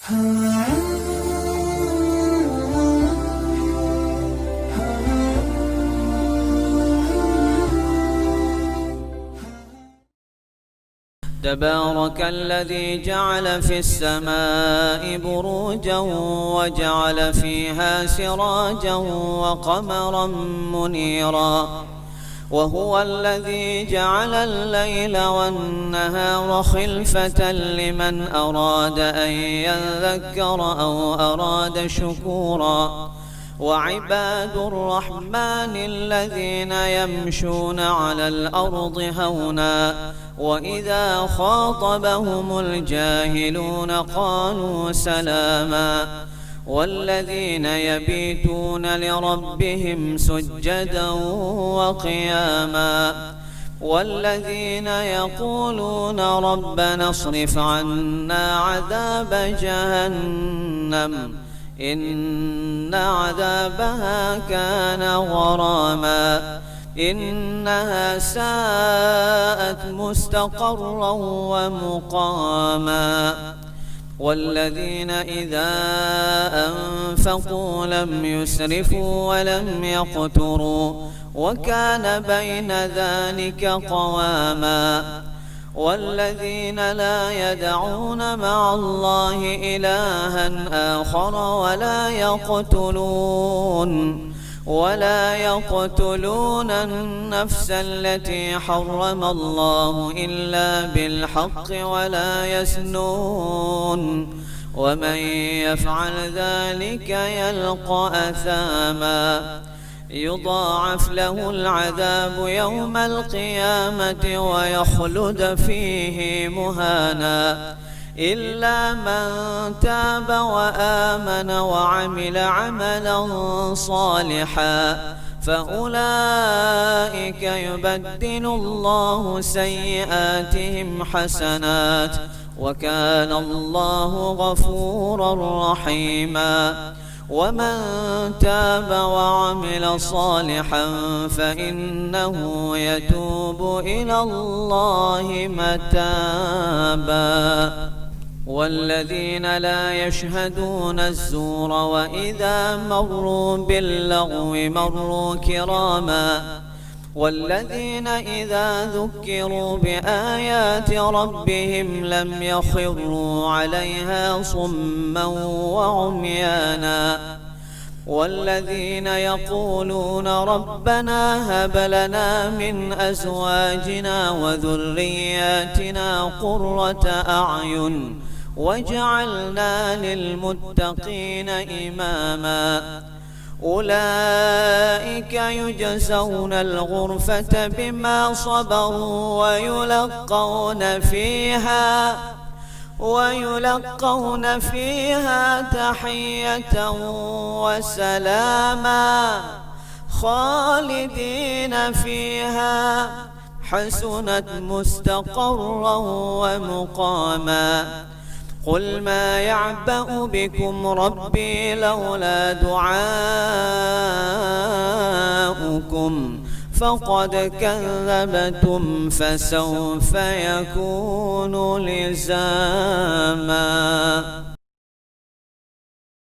تبارك الذي جعل في السماء بروجا وجعل فيها سراجا وقمرا منيرا وهو الذي جعل الليل والنهار خلفة لمن أراد أن يذكر أو أراد شكورا وعباد الرحمن الذين يمشون على الأرض هونا وإذا خاطبهم الجاهلون قالوا سلاما والذين يبيتون لربهم سجدا وقياما والذين يقولون ربنا اصرف عنا عذاب جهنم إن عذابها كان غراما إنها ساءت مستقرا ومقاما والذين إذا أنفقوا لم يسرفوا ولم يقتروا وكان بين ذلك قواما والذين لا يدعون مع الله إلها آخر ولا يقتلون النفس التي حرم الله إلا بالحق ولا يزنون ومن يفعل ذلك يلقى أثاما يضاعف له العذاب يوم القيامة ويخلد فيه مهانا إلا من تاب وآمن وعمل عملا صالحا فأولئك يبدل الله سيئاتهم حسنات وكان الله غفورا رحيما ومن تاب وعمل صالحا فإنه يتوب إلى الله متابا والذين لا يشهدون الزور وإذا مروا باللغو مروا كراما والذين إذا ذكروا بآيات ربهم لم يخروا عليها صما وعميانا والذين يقولون ربنا هب لنا من أزواجنا وذرياتنا قرة أعين واجعلنا للمتقين إماما أولئك يجزون الغرفة بما صبروا ويلقون فيها تحية وسلاما خالدين فيها حسنت مستقرا ومقاما قل ما يعبأ بكم ربي لولا دعاؤكم فقد كذبتم فسوف يكون لزاما.